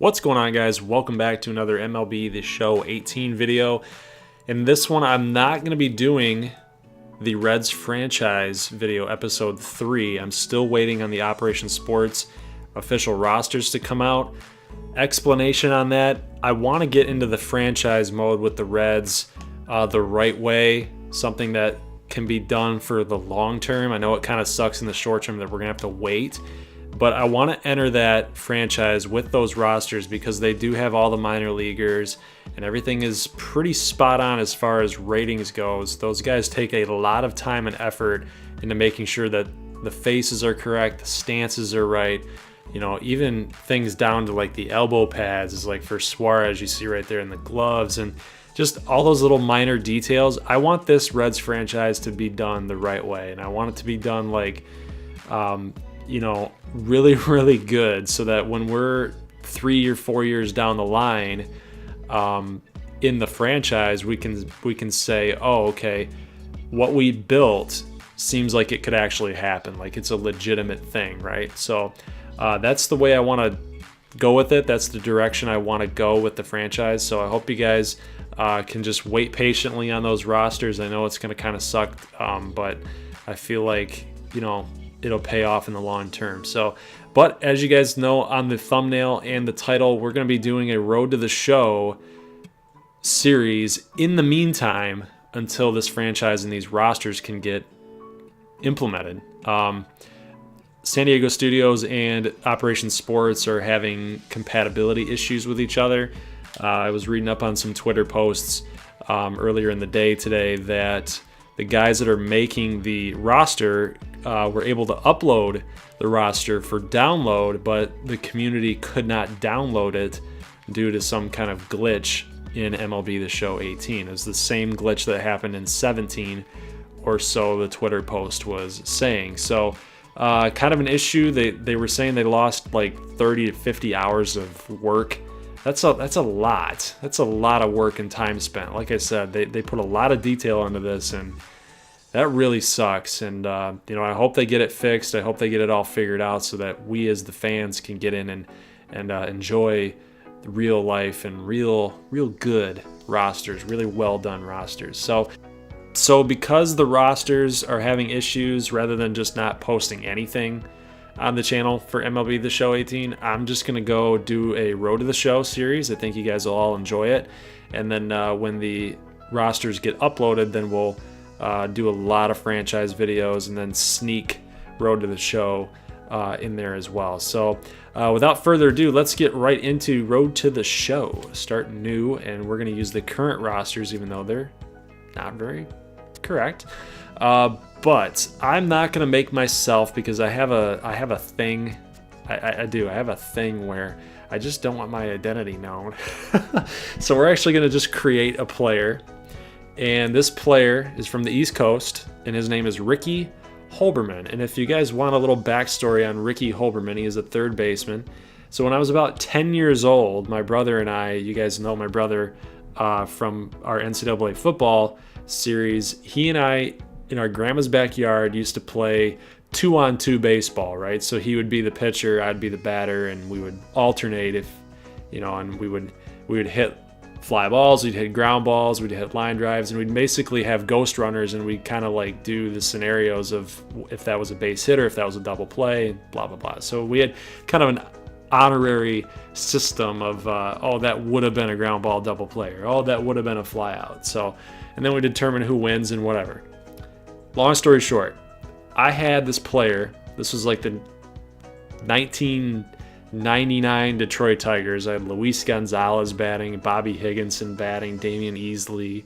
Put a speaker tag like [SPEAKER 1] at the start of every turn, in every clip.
[SPEAKER 1] What's going on, guys? Welcome back to another MLB The Show 18 video. In this one, I'm not going to be doing the Reds franchise video, episode 3. I'm still waiting on the Operation Sports official rosters to come out. Explanation on that, I want to get into the franchise mode with the Reds the right way, something that can be done for the long term. I know it kind of sucks in the short term that we're going to have to wait, but I want to enter that franchise with those rosters because they do have all the minor leaguers and everything is pretty spot on as far as ratings goes. Those guys take a lot of time and effort into making sure that the faces are correct, the stances are right. You know, even things down to like the elbow pads is like for Suarez, you see right there in the gloves, and just all those little minor details. I want this Reds franchise to be done the right way, and I want it to be done like, really, really good, so that when we're 3 or 4 years down the line in the franchise, we can say, oh, okay, what we built seems like it could actually happen, like it's a legitimate thing, right? So that's the way I want to go with it. That's the direction I want to go with the franchise. So I hope you guys can just wait patiently on those rosters. I know it's going to kind of suck, but I feel like, it'll pay off in the long term. So, but as you guys know on the thumbnail and the title, we're going to be doing a Road to the Show series in the meantime until this franchise and these rosters can get implemented. San Diego Studios and Operation Sports are having compatibility issues with each other. I was reading up on some Twitter posts earlier in the day today that the guys that are making the roster were able to upload the roster for download, but the community could not download it due to some kind of glitch in MLB The Show 18. It was the same glitch that happened in 17 or so, the Twitter post was saying. So kind of an issue. They were saying they lost like 30 to 50 hours of work. That's a lot. That's a lot of work and time spent. Like I said, they put a lot of detail into this, and that really sucks. And I hope they get it fixed. I hope they get it all figured out so that we as the fans can get in and enjoy the real life and real good rosters, really well done rosters. So because the rosters are having issues, rather than just not posting anything on the channel for MLB The Show 18, I'm just going to go do a Road to the Show series. I think you guys will all enjoy it. And then when the rosters get uploaded, then we'll do a lot of franchise videos and then sneak Road to the Show in there as well. So without further ado, let's get right into Road to the Show. Start new, and we're going to use the current rosters, even though they're not very correct. But I'm not going to make myself, because I have a thing. I do. I have a thing where I just don't want my identity known. So we're actually going to just create a player. And this player is from the East Coast, and his name is Ricky Holberman. And if you guys want a little backstory on Ricky Holberman, he is a third baseman. So when I was about 10 years old, my brother and I, you guys know my brother from our NCAA football series, he and I, in our grandma's backyard, used to play 2-on-2 baseball, right? So he would be the pitcher, I'd be the batter, and we would alternate and we would hit fly balls, we'd hit ground balls, we'd hit line drives, and we'd basically have ghost runners, and we'd kind of like do the scenarios of if that was a base hitter, if that was a double play, blah, blah, blah. So we had kind of an honorary system of, that would have been a ground ball double play, or that would have been a fly out. So, and then we determine who wins and whatever. Long story short, I had this player. This was like the 1999 Detroit Tigers. I had Luis Gonzalez batting, Bobby Higginson batting, Damian Easley,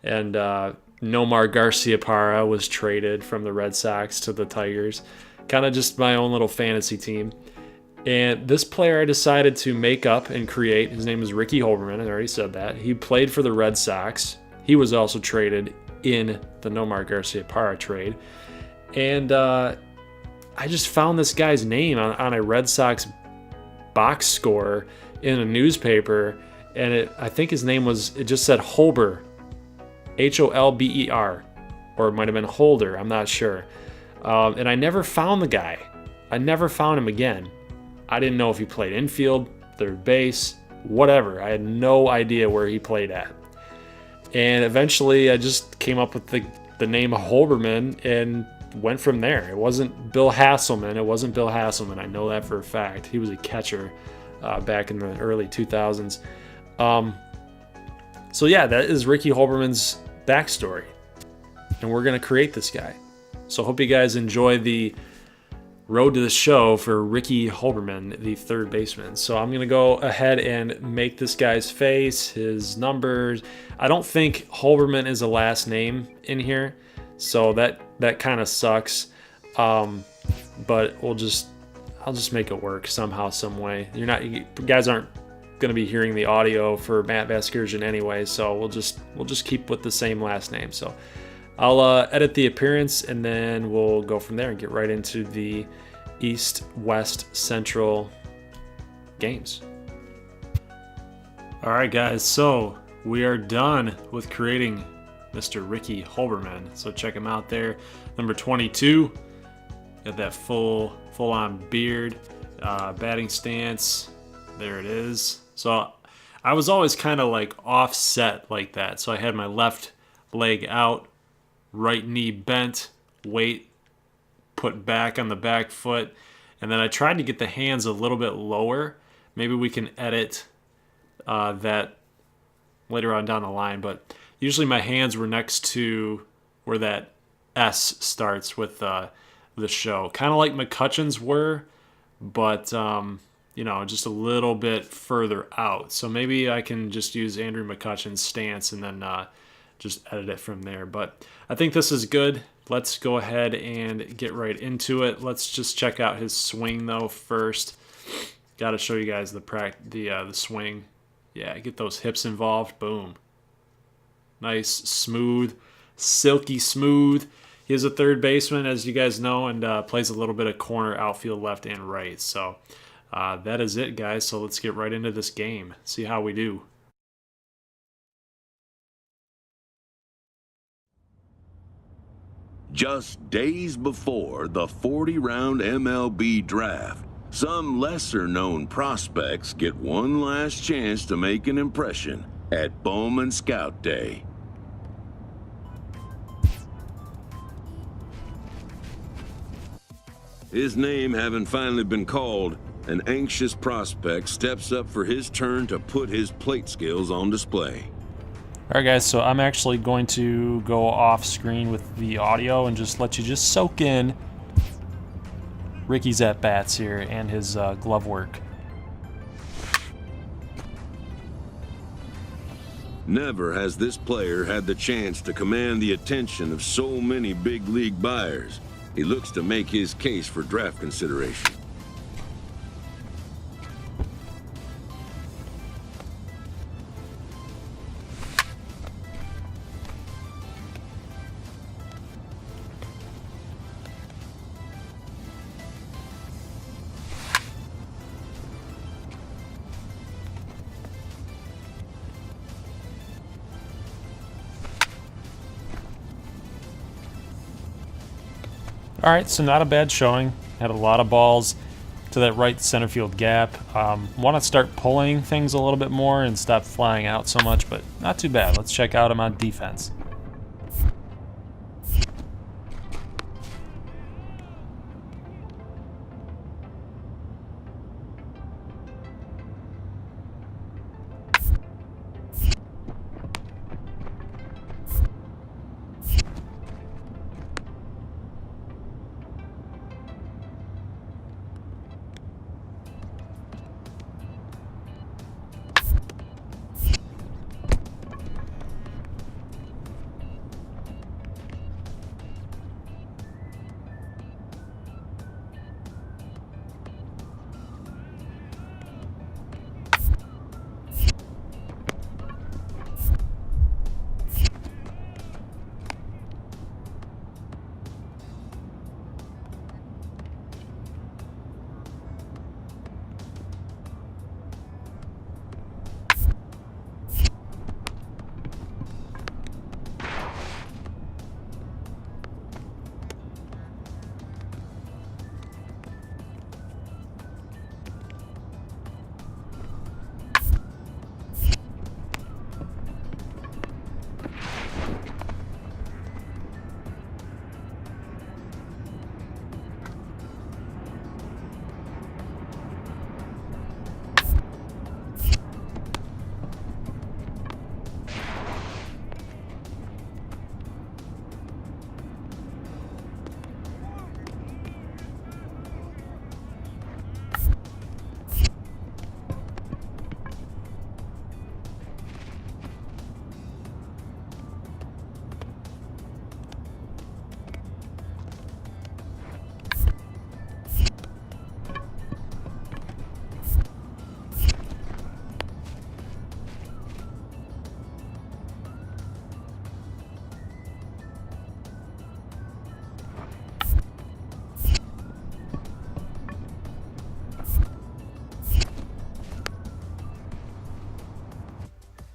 [SPEAKER 1] and Nomar Garciaparra was traded from the Red Sox to the Tigers. Kind of just my own little fantasy team. And this player I decided to make up and create. His name is Ricky Holberman. I already said that. He played for the Red Sox. He was also traded in the Nomar Garciaparra trade. And I just found this guy's name on a Red Sox box score in a newspaper, and I think his name it just said Holber, Holber, or it might have been Holder, I'm not sure. And I never found the guy. I never found him again. I didn't know if he played infield, third base, whatever. I had no idea where he played at. And eventually I just came up with the name Holberman and went from there. It wasn't Bill Hasselman. I know that for a fact. He was a catcher back in the early 2000s. So yeah, that is Ricky Holberman's backstory. And we're going to create this guy. So hope you guys enjoy the road to the show for Ricky Holberman, the third baseman. So I'm going to go ahead and make this guy's face, his numbers. I don't think Holberman is a last name in here, so that kind of sucks. But I'll just make it work somehow, some way. You guys aren't going to be hearing the audio for Matt Vasgersian anyway, so we'll just keep with the same last name. So I'll edit the appearance, and then we'll go from there and get right into the East, West, Central games. All right, guys, so we are done with creating Mr. Ricky Holberman. So check him out there. Number 22, got that full-on beard, batting stance. There it is. So I was always kind of like offset like that. So I had my left leg out, right knee bent, weight put back on the back foot, and then I tried to get the hands a little bit lower. Maybe we can edit that later on down the line, but usually my hands were next to where that S starts with the show. Kind of like McCutcheon's were, but just a little bit further out. So maybe I can just use Andrew McCutcheon's stance and then just edit it from there. But I think this is good. Let's go ahead and get right into it. Let's just check out his swing though first. Got to show you guys the swing. Yeah, get those hips involved. Boom. Nice, smooth, silky smooth. He is a third baseman, as you guys know, and plays a little bit of corner, outfield, left, and right. So that is it, guys. So let's get right into this game. See how we do.
[SPEAKER 2] Just days before the 40-round MLB draft, some lesser-known prospects get one last chance to make an impression at Bowman Scout Day. His name having finally been called, an anxious prospect steps up for his turn to put his plate skills on display.
[SPEAKER 1] All right, guys, so I'm actually going to go off screen with the audio and just let you just soak in Ricky's at-bats here and his glove work.
[SPEAKER 2] Never has this player had the chance to command the attention of so many big league buyers. He looks to make his case for draft consideration.
[SPEAKER 1] All right, so not a bad showing. Had a lot of balls to that right center field gap. Want to start pulling things a little bit more and stop flying out so much, but not too bad. Let's check out him on defense.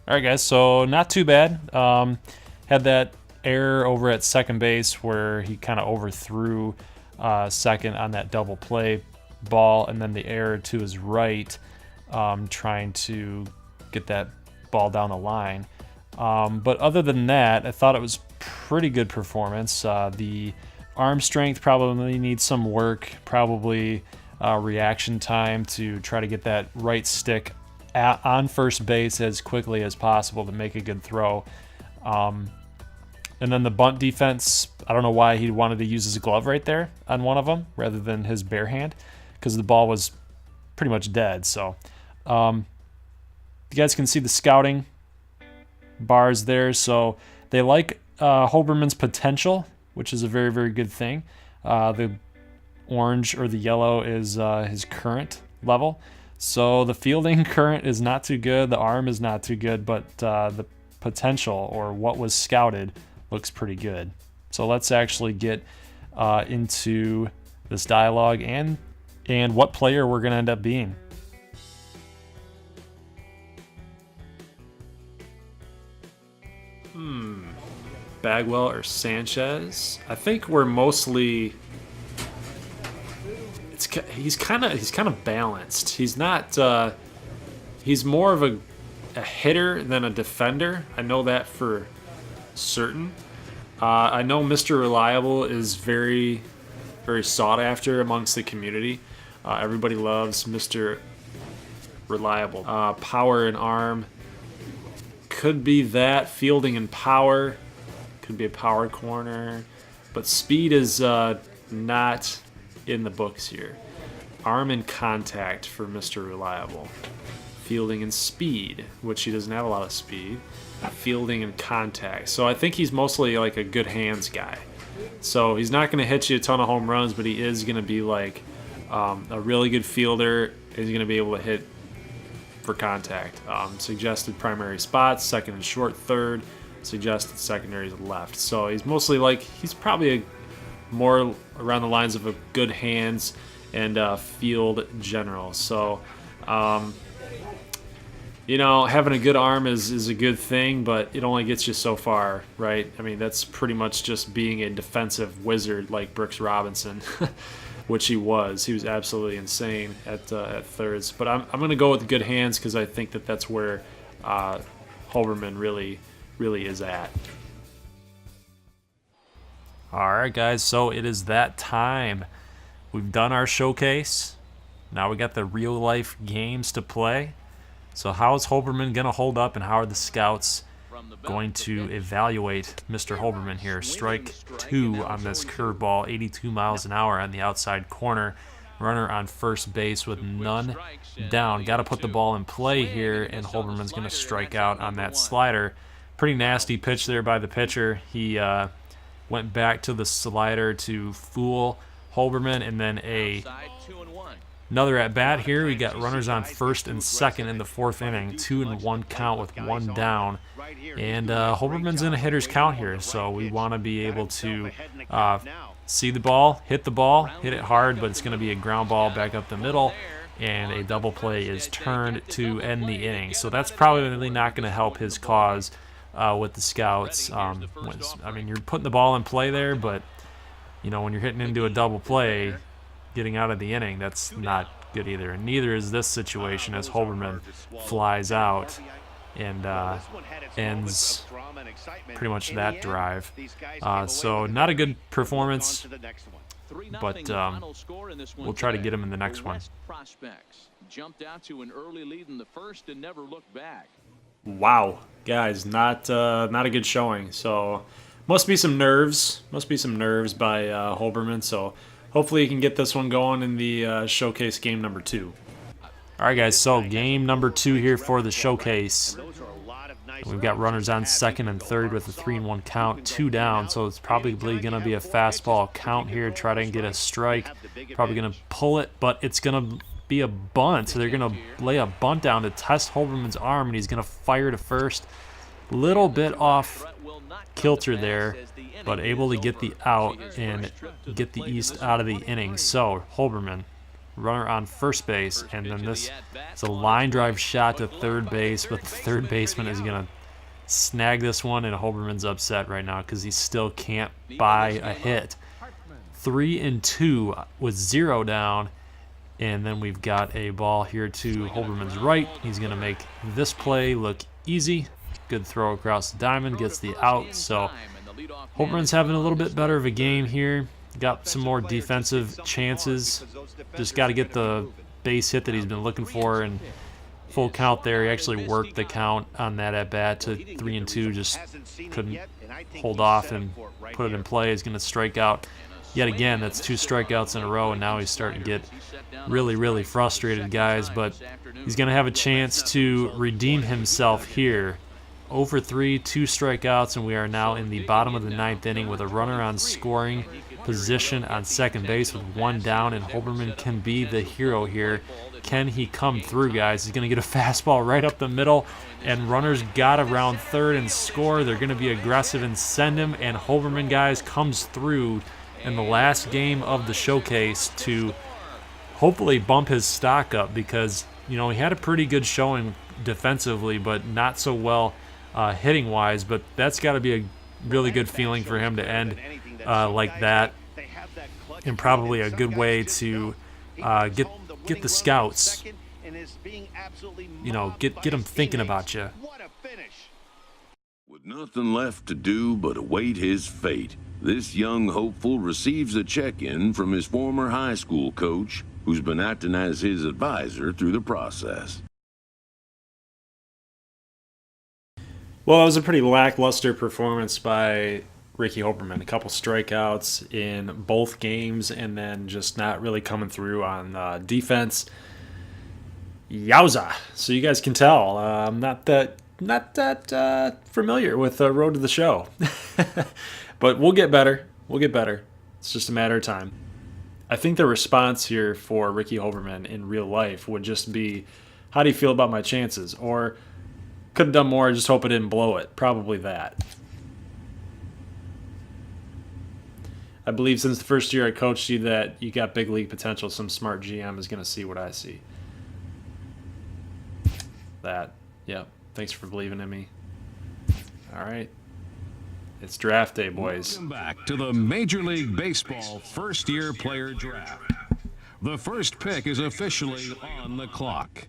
[SPEAKER 1] All right, guys, so not too bad. Had that error over at second base where he kind of overthrew second on that double play ball, and then the error to his right, trying to get that ball down the line. But other than that, I thought it was pretty good performance. The arm strength probably needs some work, probably reaction time to try to get that right stick on first base as quickly as possible to make a good throw. And then the bunt defense, I don't know why he wanted to use his glove right there on one of them rather than his bare hand, because the ball was pretty much dead. So you guys can see the scouting bars there. So they like Holberman's potential, which is a very, very good thing. The orange or the yellow is his current level. So the fielding current is not too good. The arm is not too good, but the potential, or what was scouted, looks pretty good. So let's actually get into this dialogue and what player we're going to end up being. Bagwell or Sanchez? I think we're mostly. He's kind of balanced. He's not. He's more of a hitter than a defender. I know that for certain. I know Mr. Reliable is very, very sought after amongst the community. Everybody loves Mr. Reliable. Power and arm could be that. Fielding and power could be a power corner, but speed is not in the books here. Arm and contact for Mr. Reliable. Fielding and speed, which he doesn't have a lot of speed. Fielding and contact. So I think he's mostly like a good hands guy. So he's not going to hit you a ton of home runs, but he is going to be like a really good fielder. He's going to be able to hit for contact. Suggested primary spots, second and short, third. Suggested secondaries left. So he's mostly like, he's probably more around the lines of a good hands and field general. So, you know, having a good arm is a good thing, but it only gets you so far, right? I mean, that's pretty much just being a defensive wizard like Brooks Robinson, which he was. He was absolutely insane at thirds. But I'm going to go with good hands because I think that's where Holberman really is at. All right, guys, so it is that time. We've done our showcase. Now we got the real life games to play. So how is Holberman going to hold up, and how are the scouts going to evaluate Mr. Holberman here? Strike 2 on this curveball, 82 miles an hour on the outside corner. Runner on first base with none down. Got to put the ball in play here, and Holberman's going to strike out on that slider. Pretty nasty pitch there by the pitcher. He went back to the slider to fool Holberman, and then another at bat here. We got runners on first and second in the fourth inning. 2-1 count with one down, and Holberman's in a hitter's count here, so we want to be able to see the ball, hit it hard, but it's going to be a ground ball back up the middle, and a double play is turned to end the inning. So that's probably not going to help his cause with the scouts. I mean, you're putting the ball in play there, but you know, when you're hitting into a double play, getting out of the inning, that's not good either. And neither is this situation, as Holberman flies out and ends pretty much that drive. So not a good performance, but we'll try to get him in the next one. Jumped out to an early lead in the first and never looked back. Wow, guys, not a good showing. So must be some nerves by Holberman. So hopefully he can get this one going in the showcase game number 2. All right, guys, so game number 2 here for the showcase. We've got runners on second and third with a 3-1 count, 2 down, so it's probably going to be a fastball count here, try to get a strike. Probably going to pull it, but it's going to be a bunt, so they're going to lay a bunt down to test Holberman's arm, and he's going to fire to first. Little bit off kilter there, but able to get the out and get the East out of the inning. So Holberman runner on first base, and then this is a line drive shot to third base, but the third baseman is going to snag this one, and Holberman's upset right now because he still can't buy a hit. 3-2 with 0 down, and then we've got a ball here to Holberman's right. He's going to make this play look easy. Good throw across the diamond, gets the out. So Holberman's having a little bit better of a game here. Got some more defensive chances. Just got to get the base hit that he's been looking for, and full count there. He actually worked the count on that at bat to 3-2. Just couldn't hold off and put it in play. He's going to strike out yet again. That's 2 strikeouts in a row, and now he's starting to get really, really frustrated, guys. But he's going to have a chance to redeem himself here. 0-for-3, 2 strikeouts, and we are now in the bottom of the 9th inning with a runner on scoring position on second base with 1 down, and Holberman can be the hero here. Can he come through, guys? He's going to get a fastball right up the middle, and runners got around third and score. They're going to be aggressive and send him, and Holberman, guys, comes through in the last game of the showcase to hopefully bump his stock up, because, you know, he had a pretty good showing defensively, but not so well hitting-wise. But that's got to be a really good feeling for him to end like that, and probably a good way to get the scouts, you know, get them thinking about you.
[SPEAKER 2] With nothing left to do but await his fate, this young hopeful receives a check-in from his former high school coach, who's been acting as his advisor through the process.
[SPEAKER 1] Well, it was a pretty lackluster performance by Ricky Holberman. A couple strikeouts in both games, and then just not really coming through on defense. Yowza! So you guys can tell, I'm not that familiar with Road to the Show. But we'll get better. We'll get better. It's just a matter of time. I think the response here for Ricky Holberman in real life would just be, how do you feel about my chances? Or, could have done more, just hope I didn't blow it. Probably that. I believe since the first year I coached you that you got big league potential. Some smart GM is going to see what I see. That. Yep. Thanks for believing in me. All right. It's draft day, boys.
[SPEAKER 3] Welcome back to the Major League Baseball first-year player draft. The first pick is officially on the clock.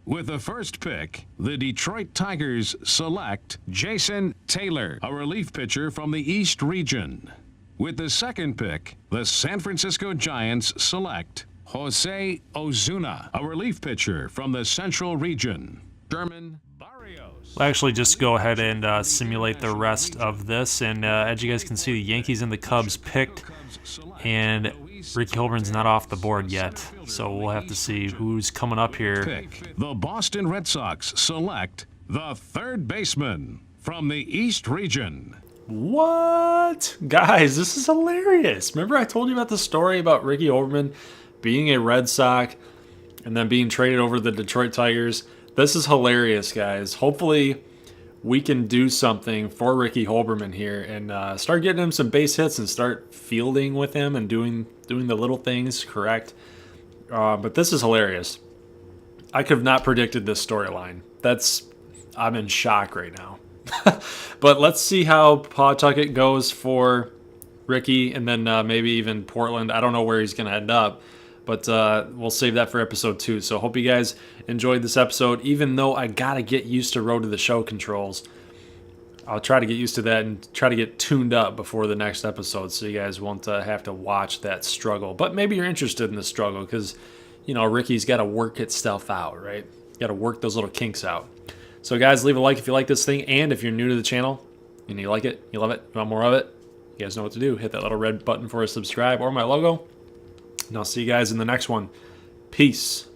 [SPEAKER 3] With the first pick, the Detroit Tigers select Jason Taylor, a relief pitcher from the East Region. With the second pick, the San Francisco Giants select Jose Ozuna, a relief pitcher from the Central Region. German Barrios.
[SPEAKER 1] We'll actually just go ahead and simulate the rest of this. And as you guys can see, the Yankees and the Cubs picked, and Ricky Holberman's not off the board yet. So we'll have to see who's coming up here.
[SPEAKER 3] The Boston Red Sox select the third baseman from the East Region.
[SPEAKER 1] What? Guys, this is hilarious. Remember I told you about the story about Ricky Holberman being a Red Sox and then being traded over to the Detroit Tigers? This is hilarious, guys. Hopefully we can do something for Ricky Holberman here and start getting him some base hits and start fielding with him and doing the little things correct. But this is hilarious. I could have not predicted this storyline. I'm in shock right now. But let's see how Pawtucket goes for Ricky, and then maybe even Portland. I don't know where he's going to end up, but we'll save that for episode 2. So hope you guys enjoyed this episode. Even though I got to get used to Road to the Show controls, I'll try to get used to that and try to get tuned up before the next episode so you guys won't have to watch that struggle. But maybe you're interested in the struggle because, you know, Ricky's got to work itself out, right? Got to work those little kinks out. So guys, leave a like if you like this thing, and if you're new to the channel and you like it, you love it, you want more of it, you guys know what to do. Hit that little red button for a subscribe or my logo, and I'll see you guys in the next one. Peace.